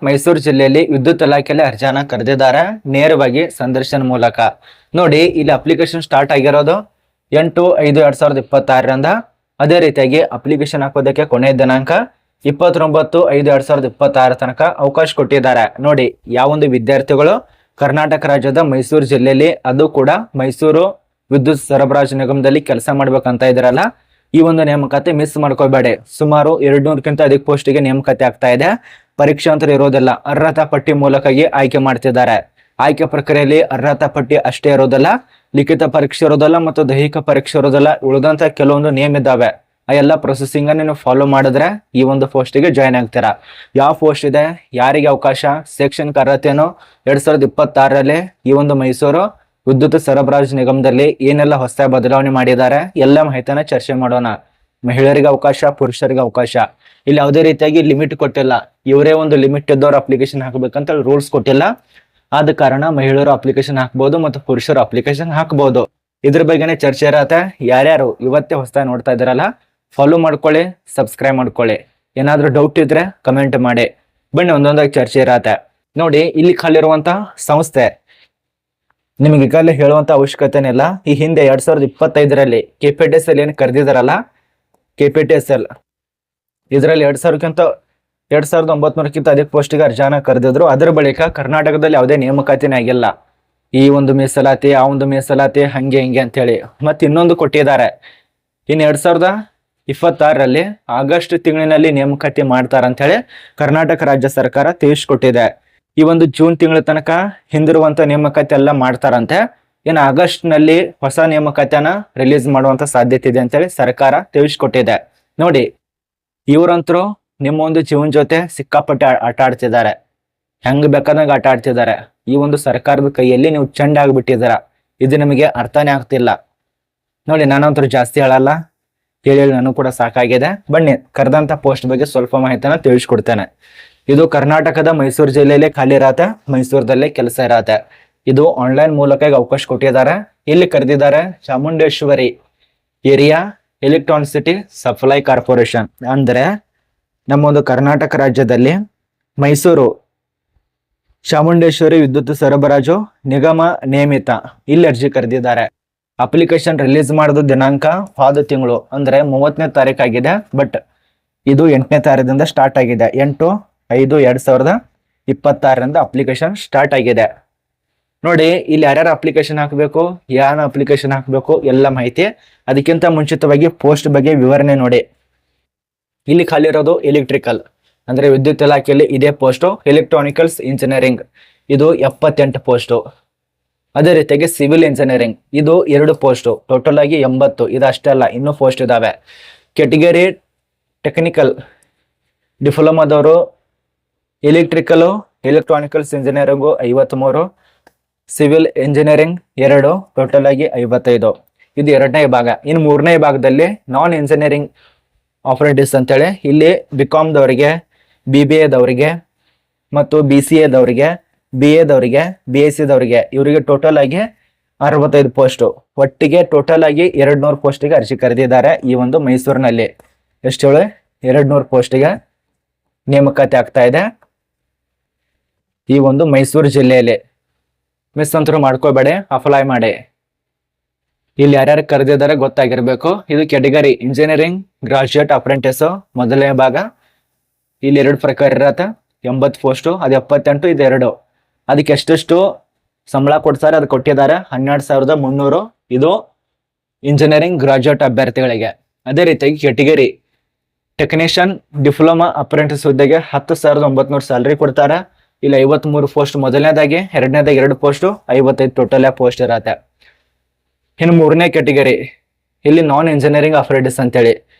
ಮೈಸೂರು ಜಿಲ್ಲೆಯಲ್ಲಿ ವಿದ್ಯುತ್ ಇಲಾಖೆಯಲ್ಲಿ ಅರ್ಜಿಯನ್ನ ಕರೆದಿದ್ದಾರೆ ನೇರವಾಗಿ ಸಂದರ್ಶನ ಮೂಲಕ. ನೋಡಿ ಇಲ್ಲಿ ಅಪ್ಲಿಕೇಶನ್ ಸ್ಟಾರ್ಟ್ ಆಗಿರೋದು 8/5/2026ರಿಂದ. ಅದೇ ರೀತಿಯಾಗಿ ಅಪ್ಲಿಕೇಶನ್ ಹಾಕೋದಕ್ಕೆ ಕೊನೆಯ ದಿನಾಂಕ 29/5/2026 ತನಕ ಅವಕಾಶ ಕೊಟ್ಟಿದ್ದಾರೆ. ನೋಡಿ ಯಾವೊಂದು ವಿದ್ಯಾರ್ಥಿಗಳು ಕರ್ನಾಟಕ ರಾಜ್ಯದ ಮೈಸೂರು ಜಿಲ್ಲೆಯಲ್ಲಿ, ಅದು ಕೂಡ ಮೈಸೂರು ವಿದ್ಯುತ್ ಸರಬರಾಜು ನಿಗಮದಲ್ಲಿ ಕೆಲಸ ಮಾಡ್ಬೇಕಂತ ಇದ್ರಲ್ಲ, ಈ ಒಂದು ನೇಮಕಾತಿ ಮಿಸ್ ಮಾಡ್ಕೋಬೇಡಿ. ಸುಮಾರು 200ಕ್ಕಿಂತ ಅಧಿಕ ಪೋಸ್ಟಿಗೆ ನೇಮಕಾತಿ ಆಗ್ತಾ ಇದೆ. ಪರೀಕ್ಷೆ ಅಂತ ಇರೋದಿಲ್ಲ, ಅರ್ಹತಾ ಪಟ್ಟಿ ಮೂಲಕವಾಗಿ ಆಯ್ಕೆ ಮಾಡ್ತಿದ್ದಾರೆ. ಆಯ್ಕೆ ಪ್ರಕ್ರಿಯೆಯಲ್ಲಿ ಅರ್ಹತಾ ಪಟ್ಟಿ ಅಷ್ಟೇ ಇರೋದಿಲ್ಲ, ಲಿಖಿತ ಪರೀಕ್ಷೆ ಇರೋದಿಲ್ಲ ಮತ್ತು ದೈಹಿಕ ಪರೀಕ್ಷೆ ಇರೋದಿಲ್ಲ. ಉಳಿದಂತ ಕೆಲವೊಂದು ನೇಮ್ ಇದ್ದಾವೆ. ಆ ಎಲ್ಲ ಪ್ರೊಸೆಸಿಂಗ್ ಅನ್ನು ನೀವು ಫಾಲೋ ಮಾಡಿದ್ರೆ ಈ ಒಂದು ಪೋಸ್ಟಿಗೆ ಜಾಯ್ನ್ ಆಗ್ತೀರಾ. ಯಾವ ಪೋಸ್ಟ್ ಇದೆ, ಯಾರಿಗೆ ಅವಕಾಶ, ಸೆಕ್ಷನ್ ಅರ್ಹತೆಯನ್ನು 2026ರಲ್ಲಿ ಈ ಒಂದು ಮೈಸೂರು ವಿದ್ಯುತ್ ಸರಬರಾಜು ನಿಗಮದಲ್ಲಿ ಏನೆಲ್ಲ ಹೊಸ ಬದಲಾವಣೆ ಮಾಡಿದ್ದಾರೆ, ಎಲ್ಲ ಮಾಹಿತಿಯನ್ನ ಚರ್ಚೆ ಮಾಡೋಣ. ಮಹಿಳೆಯರಿಗೆ ಅವಕಾಶ, ಪುರುಷರಿಗೆ ಅವಕಾಶ. ಇಲ್ಲಿ ಯಾವುದೇ ರೀತಿಯಾಗಿ ಲಿಮಿಟ್ ಕೊಟ್ಟಿಲ್ಲ. ಇವರೇ ಒಂದು ಲಿಮಿಟ್ ಇದ್ದವ್ರು ಅಪ್ಲಿಕೇಶನ್ ಹಾಕಬೇಕಂತ ರೂಲ್ಸ್ ಕೊಟ್ಟಿಲ್ಲ. ಆದ ಕಾರಣ ಮಹಿಳೆಯರು ಅಪ್ಲಿಕೇಶನ್ ಹಾಕ್ಬಹುದು ಮತ್ತು ಪುರುಷರು ಅಪ್ಲಿಕೇಶನ್ ಹಾಕಬಹುದು. ಇದ್ರ ಬಗ್ಗೆನೇ ಚರ್ಚೆ ಇರತ್ತೆ. ಯಾರ್ಯಾರು ಇವತ್ತೇ ಹೊಸದಾಗಿ ನೋಡ್ತಾ ಇದ್ದಾರಲ್ಲ, ಫಾಲೋ ಮಾಡ್ಕೊಳ್ಳಿ, ಸಬ್ಸ್ಕ್ರೈಬ್ ಮಾಡ್ಕೊಳ್ಳಿ. ಏನಾದ್ರೂ ಡೌಟ್ ಇದ್ರೆ ಕಮೆಂಟ್ ಮಾಡಿ. ಬನ್ನಿ ಒಂದೊಂದಾಗಿ ಚರ್ಚೆ ಇರತ್ತೆ. ನೋಡಿ ಇಲ್ಲಿ ಖಾಲಿರುವಂತ ಸಂಸ್ಥೆ ನಿಮಗೆ ಈಗಾಗಲೇ ಹೇಳುವಂತ ಅವಶ್ಯಕತೆನಿಲ್ಲ. ಈ ಹಿಂದೆ 2025ರಲ್ಲಿ KPTSL ಏನು ಕರೆದಿದಾರಲ್ಲ, KPTSL ಇದರಲ್ಲಿ 2,900ಕ್ಕಿಂತ ಅಧಿಕ ಪೋಸ್ಟಿಗೆ ಅರ್ಜಿಯನ್ನ ಕರೆದಿದ್ರು. ಅದರ ಬಳಿಕ ಕರ್ನಾಟಕದಲ್ಲಿ ಯಾವುದೇ ನೇಮಕಾತಿನೇ ಆಗಿಲ್ಲ. ಈ ಒಂದು ಮೀಸಲಾತಿ, ಆ ಒಂದು ಮೀಸಲಾತಿ, ಹಂಗೆ ಹಿಂಗೆ ಅಂತೇಳಿ ಮತ್ತೆ ಇನ್ನೊಂದು ಕೊಟ್ಟಿದ್ದಾರೆ. ಇನ್ನು 2026ರಲ್ಲಿ ಆಗಸ್ಟ್ ತಿಂಗಳಿನಲ್ಲಿ ನೇಮಕಾತಿ ಮಾಡ್ತಾರಂತ ಹೇಳಿ ಕರ್ನಾಟಕ ರಾಜ್ಯ ಸರ್ಕಾರ ತಿಳಿಸ್ಕೊಟ್ಟಿದೆ. ಈ ಒಂದು ಜೂನ್ ತಿಂಗಳ ತನಕ ಹಿಂದಿರುವಂತ ನೇಮಕಾತಿ ಎಲ್ಲ ಮಾಡ್ತಾರಂತೆ. ಇನ್ನು ಆಗಸ್ಟ್ ನಲ್ಲಿ ಹೊಸ ನೇಮಕಾತಿಯನ್ನ ರಿಲೀಸ್ ಮಾಡುವಂತ ಸಾಧ್ಯತೆ ಇದೆ ಅಂತೇಳಿ ಸರ್ಕಾರ ತಿಳಿಸ್ಕೊಟ್ಟಿದೆ. ನೋಡಿ ಇವರಂತರೂ ನಿಮ್ಮ ಒಂದು ಜೀವನ ಜೊತೆ ಸಿಕ್ಕಾಪಟ್ಟೆ ಆಟ ಆಡ್ತಿದ್ದಾರೆ. ಹೆಂಗ್ ಬೇಕಾದಂಗ ಆಟ ಆಡ್ತಿದ್ದಾರೆ. ಈ ಒಂದು ಸರ್ಕಾರದ ಕೈಯಲ್ಲಿ ನೀವು ಚಂಡ ಆಗ್ಬಿಟ್ಟಿದ್ದೀರ. ಇದು ನಿಮಗೆ ಅರ್ಥನೇ ಆಗ್ತಿಲ್ಲ. ನೋಡಿ ನಾನಂತರೂ ಜಾಸ್ತಿ ಹೇಳಲ್ಲ, ಹೇಳಿ ನನಗೂ ಕೂಡ ಸಾಕಾಗಿದೆ. ಬನ್ನಿ ಕರೆದಂತ ಪೋಸ್ಟ್ ಬಗ್ಗೆ ಸ್ವಲ್ಪ ಮಾಹಿತಿನ ತಿಳಿಸ್ಕೊಡ್ತೇನೆ. ಇದು ಕರ್ನಾಟಕದ ಮೈಸೂರು ಜಿಲ್ಲೆಯಲ್ಲೇ ಖಾಲಿ ಇರತ್ತೆ, ಮೈಸೂರದಲ್ಲೇ ಕೆಲಸ ಇರತ್ತೆ. ಇದು ಆನ್ಲೈನ್ ಮೂಲಕ ಅವಕಾಶ ಕೊಟ್ಟಿದ್ದಾರೆ. ಇಲ್ಲಿ ಕರೆದಿದ್ದಾರೆ Chamundeshwari area Electronic City supply corporation. ಅಂದ್ರೆ ನಮ್ಮೊಂದು ಕರ್ನಾಟಕ ರಾಜ್ಯದಲ್ಲಿ ಮೈಸೂರು ಚಾಮುಂಡೇಶ್ವರಿ ವಿದ್ಯುತ್ ಸರಬರಾಜು ನಿಗಮ ನೇಮಿತ ಇಲ್ಲಿ ಅರ್ಜಿ ಕರೆದಿದ್ದಾರೆ. ಅಪ್ಲಿಕೇಶನ್ ರಿಲೀಸ್ ಮಾಡಿದ ದಿನಾಂಕ ಹೋದ ತಿಂಗಳು ಅಂದ್ರೆ 30ನೇ ತಾರೀಕು ಆಗಿದೆ. ಬಟ್ ಇದು 8ನೇ ತಾರೀಕಿಂದ ಸ್ಟಾರ್ಟ್ ಆಗಿದೆ. 8/5/2026ರಿಂದ ಅಪ್ಲಿಕೇಶನ್ ಸ್ಟಾರ್ಟ್ ಆಗಿದೆ. ನೋಡಿ ಇಲ್ಲಿ ಯಾರ್ಯಾರು ಅಪ್ಲಿಕೇಶನ್ ಹಾಕಬೇಕು, ಯಾರ ಅಪ್ಲಿಕೇಶನ್ ಹಾಕಬೇಕು ಎಲ್ಲ ಮಾಹಿತಿ. ಅದಕ್ಕಿಂತ ಮುಂಚಿತವಾಗಿ ಪೋಸ್ಟ್ ಬಗ್ಗೆ ವಿವರಣೆ ನೋಡಿ. ಇಲ್ಲಿ ಖಾಲಿ ಇರೋದು ಎಲೆಕ್ಟ್ರಿಕಲ್ ಅಂದ್ರೆ ವಿದ್ಯುತ್ ಇಲಾಖೆಯಲ್ಲಿ ಇದೇ ಪೋಸ್ಟು. ಎಲೆಕ್ಟ್ರಾನಿಕಲ್ಸ್ ಇಂಜಿನಿಯರಿಂಗ್ ಇದು 78 ಪೋಸ್ಟು. ಅದೇ ರೀತಿಯಾಗಿ ಸಿವಿಲ್ ಇಂಜಿನಿಯರಿಂಗ್ ಇದು 2 ಪೋಸ್ಟು, ಟೋಟಲ್ ಆಗಿ 80. ಇದು ಅಷ್ಟೇ ಅಲ್ಲ, ಇನ್ನೂ ಪೋಸ್ಟ್ ಇದಾವೆ. ಕೆಟಗರಿ ಟೆಕ್ನಿಕಲ್ ಡಿಪ್ಲೊಮಾದವರು electrical electronics engineering 53, civil engineering 2, total ಆಗಿ 55. ಇದು 2ನೇ ವಿಭಾಗ. ಇನ್ನು 3ನೇ ವಿಭಾಗದಲ್ಲಿ ನಾನ್ ಇಂಜಿನಿಯರಿಂಗ್ ಆಪರೇಟಿವ್ಸ್ ಅಂತೇಳಿ ಇಲ್ಲಿ BCom-ದವರಿಗೆ, BBA-ದವರಿಗೆ ಮತ್ತು BCA-ದವರಿಗೆ, BA-ದವರಿಗೆ, BSc-ದವರಿಗೆ ಇವರಿಗೆ ಟೋಟಲ್ ಆಗಿ 65 ಪೋಸ್ಟು. ಒಟ್ಟಿಗೆ ಟೋಟಲ್ ಆಗಿ 200 ಪೋಸ್ಟಿಗೆ ಅರ್ಜಿ ಕರೆದಿದ್ದಾರೆ. ಈ ಒಂದು ಮೈಸೂರಿನಲ್ಲಿ ಎಷ್ಟು ಹೇಳಿ 200 ಪೋಸ್ಟಿಗೆ ನೇಮಕಾತಿ ಆಗ್ತಾ ಇದೆ ಈ ಒಂದು ಮೈಸೂರು ಜಿಲ್ಲೆಯಲ್ಲಿ. ಮಿಸ್ ಅಂತರೂ ಮಾಡ್ಕೋಬೇಡಿ, ಅಪ್ಲೈ ಮಾಡಿ. ಇಲ್ಲಿ ಯಾರ್ಯಾರು ಕರೆದಿದ್ದಾರೆ ಗೊತ್ತಾಗಿರ್ಬೇಕು. ಇದು ಕೆಟಗರಿ ಇಂಜಿನಿಯರಿಂಗ್ ಗ್ರಾಜುಯೇಟ್ ಅಪ್ರೆಂಟಿಸ್ ಮೊದಲನೇ ಭಾಗ. ಇಲ್ಲಿ 2 ಪ್ರಕಾರ ಇರತ್ತೆ. 80 ಪೋಸ್ಟು, ಅದು 78, ಇದು 2. ಅದಕ್ಕೆ ಎಷ್ಟೆಷ್ಟು ಸಂಬಳ ಕೊಡ್ತಾರೆ ಅದು ಕೊಟ್ಟಿದ್ದಾರೆ, 12,300. ಇದು ಇಂಜಿನಿಯರಿಂಗ್ ಗ್ರಾಜುಯೇಟ್ ಅಭ್ಯರ್ಥಿಗಳಿಗೆ. ಅದೇ ರೀತಿಯಾಗಿ ಕೆಟಗರಿ ಟೆಕ್ನಿಷಿಯನ್ ಡಿಪ್ಲೊಮಾ ಅಪ್ರೆಂಟಿಸ್ ಹುದ್ದೆಗೆ 10,900 ಸ್ಯಾಲರಿ ಕೊಡ್ತಾರೆ. ಇಲ್ಲಿ 53 ಪೋಸ್ಟ್ ಮೊದಲನೇದಾಗಿ, 2ನೇದಾಗಿ 2 ಪೋಸ್ಟು, 55 ಟೋಟಲ್ ಪೋಸ್ಟ್ ಇರತ್ತೆ. ಇನ್ನು 3ನೇ ಕೆಟಗರಿ ಇಲ್ಲಿ ನಾನ್ ಇಂಜಿನಿಯರಿಂಗ್ ಅಪ್ರೆಂಟಿಸ್ ಅಂತೇಳಿ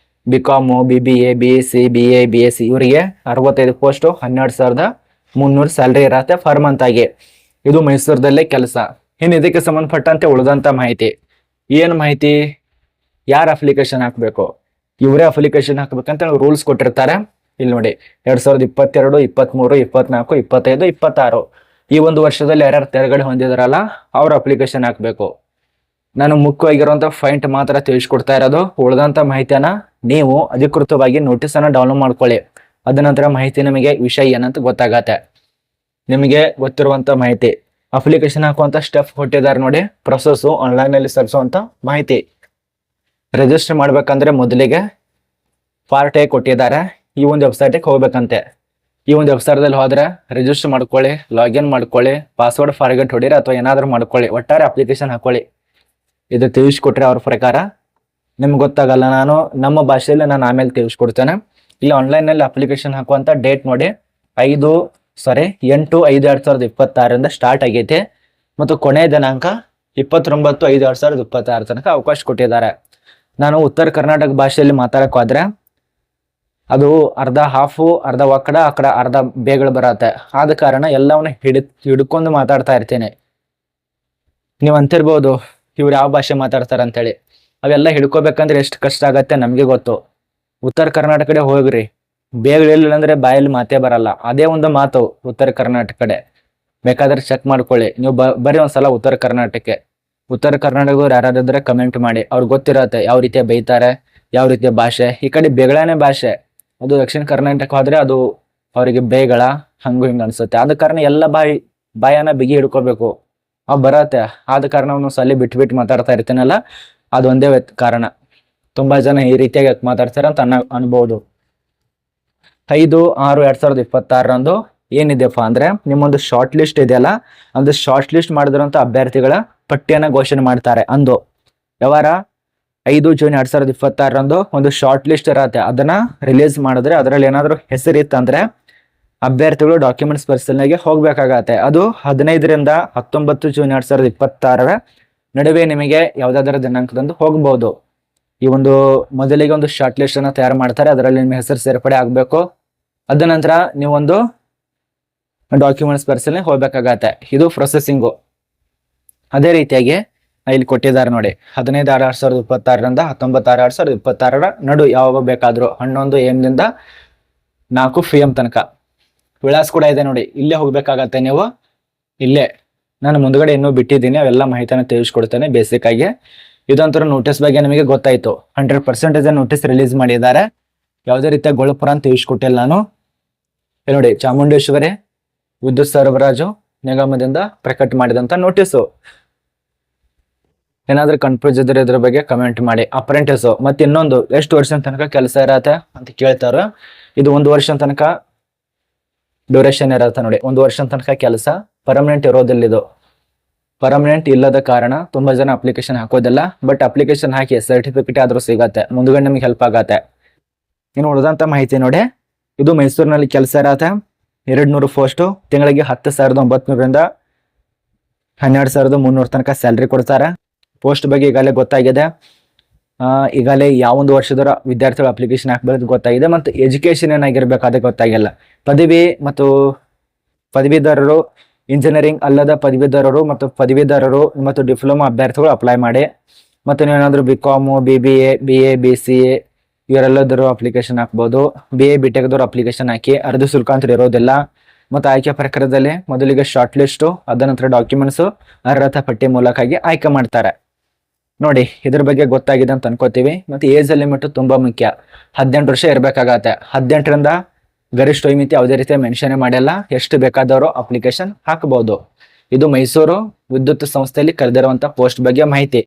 BCom, BBA, BSc, BA, BSc ಇವರಿಗೆ 65 ಪೋಸ್ಟು, 12,300 ಸ್ಯಾಲರಿ ಇರತ್ತೆ ಫರ್ ಮಂತ್ ಆಗಿ. ಇದು ಮೈಸೂರದಲ್ಲೇ ಕೆಲಸ. ಇನ್ನು ಇದಕ್ಕೆ ಸಂಬಂಧಪಟ್ಟಂತೆ ಉಳಿದಂತ ಮಾಹಿತಿ ಏನ್ ಮಾಹಿತಿ, ಯಾರು ಅಪ್ಲಿಕೇಶನ್ ಹಾಕ್ಬೇಕು, ಇವರೇ ಅಪ್ಲಿಕೇಶನ್ ಹಾಕ್ಬೇಕಂತ ರೂಲ್ಸ್ ಕೊಟ್ಟಿರ್ತಾರೆ. ಇಲ್ಲಿ ನೋಡಿ 2022, 23, 24, 25, 26 ಈ ಒಂದು ವರ್ಷದಲ್ಲಿ ಯಾರ್ಯಾರು ತೆರಗಡೆ ಹೊಂದಿದಾರಲ್ಲ ಅವ್ರ ಅಪ್ಲಿಕೇಶನ್ ಹಾಕ್ಬೇಕು. ನಾನು ಮುಖ್ಯವಾಗಿರುವಂತ ಪಾಯಿಂಟ್ ಮಾತ್ರ ತಿಳಿಸ್ಕೊಡ್ತಾ ಇರೋದು. ಉಳಿದಂತ ಮಾಹಿತಿಯನ್ನ ನೀವು ಅಧಿಕೃತವಾಗಿ ನೋಟಿಸ್ ಅನ್ನ ಡೌನ್ಲೋಡ್ ಮಾಡ್ಕೊಳ್ಳಿ. ಅದ ನಂತರ ಮಾಹಿತಿ ನಿಮಗೆ ವಿಷಯ ಏನಂತ ಗೊತ್ತಾಗತ್ತೆ. ನಿಮಗೆ ಗೊತ್ತಿರುವಂತ ಮಾಹಿತಿ. ಅಪ್ಲಿಕೇಶನ್ ಹಾಕುವಂತ ಸ್ಟೆಪ್ ಕೊಟ್ಟಿದ್ದಾರೆ ನೋಡಿ, ಪ್ರೊಸೆಸ್ ಆನ್ಲೈನ್ ಅಲ್ಲಿ ಸಲ್ಲಿಸುವಂತ ಮಾಹಿತಿ. ರಿಜಿಸ್ಟರ್ ಮಾಡ್ಬೇಕಂದ್ರೆ ಮೊದಲಿಗೆ ಪಾರ್ಟ್ ಎ ಕೊಟ್ಟಿದ್ದಾರೆ. ಈ ಒಂದು ವೆಬ್ಸೈಟಿಗೆ ಹೋಗ್ಬೇಕಂತೆ. ಈ ಒಂದು ವೆಬ್ಸೈಟ್ದಲ್ಲಿ ಹೋದ್ರೆ ರಿಜಿಸ್ಟರ್ ಮಾಡ್ಕೊಳ್ಳಿ, ಲಾಗಿನ್ ಮಾಡ್ಕೊಳ್ಳಿ, ಪಾಸ್ವರ್ಡ್ ಫಾರ್ಗೆಟ್ ಹೊಡೀರಿ ಅಥವಾ ಏನಾದರೂ ಮಾಡ್ಕೊಳ್ಳಿ, ಒಟ್ಟಾರೆ ಅಪ್ಲಿಕೇಶನ್ ಹಾಕೊಳ್ಳಿ. ಇದು ತಿಳಿಸ್ಕೊಟ್ರೆ ಅವ್ರ ಪ್ರಕಾರ ನಿಮ್ಗೆ ಗೊತ್ತಾಗಲ್ಲ. ನಮ್ಮ ಭಾಷೆಯಲ್ಲಿ ನಾನು ಆಮೇಲೆ ತಿಳಿಸ್ಕೊಡ್ತೇನೆ. ಇಲ್ಲಿ ಆನ್ಲೈನಲ್ಲಿ ಅಪ್ಲಿಕೇಶನ್ ಹಾಕುವಂತ ಡೇಟ್ ನೋಡಿ, 8/5/2026 ಸ್ಟಾರ್ಟ್ ಆಗೈತೆ ಮತ್ತು ಕೊನೆಯ ದಿನಾಂಕ 29/5/2026 ತನಕ ಅವಕಾಶ ಕೊಟ್ಟಿದ್ದಾರೆ. ನಾನು ಉತ್ತರ ಕರ್ನಾಟಕ ಭಾಷೆಯಲ್ಲಿ ಮಾತಾಡಕ್ ಹೋದ್ರೆ ಅದು ಅರ್ಧ ಹಾಫು, ಅರ್ಧ ಒಕ್ಕಡ, ಅರ್ಧ ಬೇಗಳು ಬರತ್ತೆ. ಆದ ಕಾರಣ ಎಲ್ಲವನ್ನ ಹಿಡ್ಕೊಂಡು ಮಾತಾಡ್ತಾ ಇರ್ತೇನೆ. ನೀವು ಅಂತಿರ್ಬೋದು ಇವ್ರು ಯಾವ ಭಾಷೆ ಮಾತಾಡ್ತಾರ ಅಂತೇಳಿ. ಅವೆಲ್ಲ ಹಿಡ್ಕೋಬೇಕಂದ್ರೆ ಎಷ್ಟು ಕಷ್ಟ ಆಗತ್ತೆ ನಮ್ಗೆ ಗೊತ್ತು. ಉತ್ತರ ಕರ್ನಾಟಕ ಕಡೆ ಹೋಗ್ರಿ, ಬೇಗಳಿಲ್ಲ ಅಂದ್ರೆ ಬಾಯಲ್ಲಿ ಮಾತೇ ಬರಲ್ಲ. ಅದೇ ಒಂದು ಮಾತು ಉತ್ತರ ಕರ್ನಾಟಕ ಕಡೆ. ಬೇಕಾದ್ರೆ ಚೆಕ್ ಮಾಡ್ಕೊಳ್ಳಿ ನೀವು. ಬರೀ ಒಂದ್ಸಲ ಉತ್ತರ ಕರ್ನಾಟಕಕ್ಕೆ. ಉತ್ತರ ಕರ್ನಾಟಕದವ್ರು ಯಾರಾದ್ರೆ ಕಮೆಂಟ್ ಮಾಡಿ, ಅವ್ರಿಗೆ ಗೊತ್ತಿರತ್ತೆ ಯಾವ ರೀತಿಯ ಬೈತಾರೆ, ಯಾವ ರೀತಿಯ ಭಾಷೆ. ಈ ಕಡೆ ಬೇಗಳಾನೇ ಭಾಷೆ. ಅದು ದಕ್ಷಿಣ ಕರ್ನಾಟಕ ಹೋದ್ರೆ ಅದು ಅವರಿಗೆ ಬೇಗಳ ಹಂಗು ಹಿಂಗ ಅನ್ಸುತ್ತೆ. ಆದ ಕಾರಣ ಎಲ್ಲ ಬಾಯನ್ನ ಬಿಗಿ ಹಿಡ್ಕೋಬೇಕು. ಅವ್ ಬರತ್ತೆ. ಆದ ಕಾರಣ ಅವನು ಸಲ ಬಿಟ್ಟು ಮಾತಾಡ್ತಾ ಇರ್ತೀನಲ್ಲ, ಅದು ಒಂದೇ ಕಾರಣ. ತುಂಬಾ ಜನ ಈ ರೀತಿಯಾಗಿ ಮಾತಾಡ್ತಾರೆ ಅಂತ ಅನ್ಬಹುದು. 5/6/2026 ಏನಿದೆಪ್ಪ ಅಂದ್ರೆ ನಿಮ್ಮೊಂದು ಶಾರ್ಟ್ ಲಿಸ್ಟ್ ಇದೆಯಲ್ಲ, ಒಂದು ಶಾರ್ಟ್ ಲಿಸ್ಟ್ ಮಾಡಿದಿರುವಂತ ಅಭ್ಯರ್ಥಿಗಳ ಪಟ್ಟಿಯನ್ನ ಘೋಷಣೆ ಮಾಡ್ತಾರೆ. ಅಂದು ಯಾವಾರ 5 ಜೂನ್ 2026 ಒಂದು ಶಾರ್ಟ್ ಲಿಸ್ಟ್ ಇರತ್ತೆ. ಅದನ್ನ ರಿಲೀಸ್ ಮಾಡಿದ್ರೆ ಅದರಲ್ಲಿ ಏನಾದ್ರು ಹೆಸರಿತ್ತಂದ್ರೆ ಅಭ್ಯರ್ಥಿಗಳು ಡಾಕ್ಯುಮೆಂಟ್ಸ್ ಪರಿಶೀಲನೆಗೆ ಹೋಗ್ಬೇಕಾಗತ್ತೆ. ಅದು 15 ಜೂನ್ 2026 ನಡುವೆ ನಿಮಗೆ ಯಾವ್ದಾದ್ರ ದಿನಾಂಕದಂದು ಹೋಗ್ಬಹುದು. ಈ ಒಂದು ಮೊದಲಿಗೆ ಒಂದು ಶಾರ್ಟ್ ಲಿಸ್ಟ್ ಅನ್ನ ತಯಾರು ಮಾಡ್ತಾರೆ. ಅದರಲ್ಲಿ ನಿಮ್ಮ ಹೆಸರು ಸೇರ್ಪಡೆ ಆಗ್ಬೇಕು. ಅದ ನಂತರ ನೀವೊಂದು ಡಾಕ್ಯುಮೆಂಟ್ಸ್ ಪರಿಶೀಲನೆ ಹೋಗ್ಬೇಕಾಗತ್ತೆ. ಇದು ಪ್ರೊಸೆಸಿಂಗು. ಅದೇ ರೀತಿಯಾಗಿ ಇಲ್ಲಿ ಕೊಟ್ಟಿದ್ದಾರೆ ನೋಡಿ, 15/6/2026 19/6/2026 ನಡು ಯಾವಾಗ ಬೇಕಾದ್ರು 11 AM ದಿಂದ 4 PM ತನಕ. ವಿಳಾಸ ಕೂಡ ಇದೆ ನೋಡಿ, ಇಲ್ಲೇ ಹೋಗ್ಬೇಕಾಗತ್ತೆ ನೀವು. ಇಲ್ಲೇ ನಾನು ಮುಂದ್ಗಡೆ ಇನ್ನೂ ಬಿಟ್ಟಿದ್ದೀನಿ, ಅವೆಲ್ಲ ಮಾಹಿತಿನ ತಿಳಿಸ್ಕೊಡ್ತೇನೆ. ಬೇಸಿಕ್ ಆಗಿ ಇದೊಂಥರ ನೋಟಿಸ್ ಬಗ್ಗೆ ನಿಮಗೆ ಗೊತ್ತಾಯ್ತು. 100% ನೋಟಿಸ್ ರಿಲೀಸ್ ಮಾಡಿದ್ದಾರೆ. ಯಾವುದೇ ರೀತಿಯ ಗೊಳಪುರ ಅಂತ ತಿಳಿಸ್ಕೊಟ್ಟಿಲ್ಲ ನಾನು. ನೋಡಿ, ಚಾಮುಂಡೇಶ್ವರಿ ವಿದ್ಯುತ್ ಸರಬರಾಜು ನಿಗಮದಿಂದ ಪ್ರಕಟ ಮಾಡಿದಂತ ನೋಟಿಸು. ಏನಾದ್ರೂ ಕನ್ಫ್ಯೂಸ್ ಇದ್ರೆ ಇದ್ರ ಬಗ್ಗೆ ಕಮೆಂಟ್ ಮಾಡಿ. ಅಪ್ರೆಂಟಿಸ್ ಮತ್ತೆ ಇನ್ನೊಂದು ಎಷ್ಟು ವರ್ಷ ತನಕ ಕೆಲಸ ಇರತ್ತೆ ಅಂತ ಕೇಳ್ತಾರ. ಇದು 1 ವರ್ಷ ತನಕ ಡ್ಯೂರೇಷನ್ ಇರತ್ತೆ ನೋಡಿ. 1 ವರ್ಷ ತನಕ ಕೆಲಸ. ಪರ್ಮನೆಂಟ್ ಇರೋದಿಲ್ಲ. ಇದು ಪರ್ಮನೆಂಟ್ ಇಲ್ಲದ ಕಾರಣ ತುಂಬಾ ಜನ ಅಪ್ಲಿಕೇಶನ್ ಹಾಕೋದಿಲ್ಲ. ಬಟ್ ಅಪ್ಲಿಕೇಶನ್ ಹಾಕಿ ಸರ್ಟಿಫಿಕೇಟ್ ಆದ್ರೂ ಸಿಗತ್ತೆ, ಮುಂದ್ಗಡೆ ನಿಮ್ಗೆ ಹೆಲ್ಪ್ ಆಗತ್ತೆ. ಇನ್ನು ಉಳಿದಂತ ಮಾಹಿತಿ ನೋಡಿ, ಇದು ಮೈಸೂರಿನಲ್ಲಿ ಕೆಲಸ ಇರತ್ತೆ. 200 ಪೋಸ್ಟ್, ತಿಂಗಳಿಗೆ 10,900ರಿಂದ 12,300 ತನಕ ಸ್ಯಾಲ್ರಿ ಕೊಡ್ತಾರೆ. ಪೋಸ್ಟ್ ಬಗ್ಗೆ ಈಗಾಗಲೇ ಗೊತ್ತಾಗಿದೆ. ಈಗಾಗಲೇ ಯಾವೊಂದು ವರ್ಷದವರ ವಿದ್ಯಾರ್ಥಿಗಳು ಅಪ್ಲಿಕೇಶನ್ ಹಾಕ್ಬೇಕು ಗೊತ್ತಾಗಿದೆ. ಮತ್ತು ಎಜುಕೇಶನ್ ಏನಾಗಿರ್ಬೇಕು ಅದೇ ಗೊತ್ತಾಗಿಲ್ಲ. ಪದವಿ ಮತ್ತು ಪದವೀಧರರು, ಇಂಜಿನಿಯರಿಂಗ್ ಅಲ್ಲದ ಪದವೀಧರರು ಮತ್ತು ಪದವೀಧರರು ಮತ್ತು ಡಿಪ್ಲೊಮಾ ಅಭ್ಯರ್ಥಿಗಳು ಅಪ್ಲೈ ಮಾಡಿ. ಮತ್ತು ನೀವೇನಾದ್ರೂ BCom, BBA, BA, BCA ಇವರೆಲ್ಲದರೂ ಅಪ್ಲಿಕೇಶನ್ ಹಾಕ್ಬೋದು. BA BTech ದವರು ಅಪ್ಲಿಕೇಶನ್ ಹಾಕಿ. ಅರ್ಧ ಶುಲ್ಕ ಅಂತ ಇರೋದಿಲ್ಲ. ಮತ್ತು ಆಯ್ಕೆ ಪ್ರಕಾರದಲ್ಲಿ ಮೊದಲಿಗೆ ಶಾರ್ಟ್ ಲಿಸ್ಟು, ಅದ ನಂತರ ಡಾಕ್ಯುಮೆಂಟ್ಸು ಅರ್ಹತಾ ಪಟ್ಟಿ ಮೂಲಕ ಆಯ್ಕೆ ಮಾಡ್ತಾರೆ. ನೋಡಿ, ಇದ್ರ ಬಗ್ಗೆ ಗೊತ್ತಾಗಿದೆ ಅಂತ ಅನ್ಕೋತೀವಿ. ಮತ್ತು ಏಜ್ ಲಿಮಿಟ್ ತುಂಬಾ ಮುಖ್ಯ. 18 ವರ್ಷ ಇರಬೇಕಾಗತ್ತೆ. 18ರಿಂದ ಗರಿಷ್ಠ ವಯೋಮಿತಿ ಯಾವುದೇ ರೀತಿಯ ಮೆನ್ಷನ್ ಮಾಡಿಲ್ಲ. ಎಷ್ಟು ಬೇಕಾದವರು ಅಪ್ಲಿಕೇಶನ್ ಹಾಕಬಹುದು. ಇದು ಮೈಸೂರು ವಿದ್ಯುತ್ ಸಂಸ್ಥೆಯಲ್ಲಿ ಕರೆದಿರುವಂತಹ ಪೋಸ್ಟ್ ಬಗ್ಗೆ ಮಾಹಿತಿ.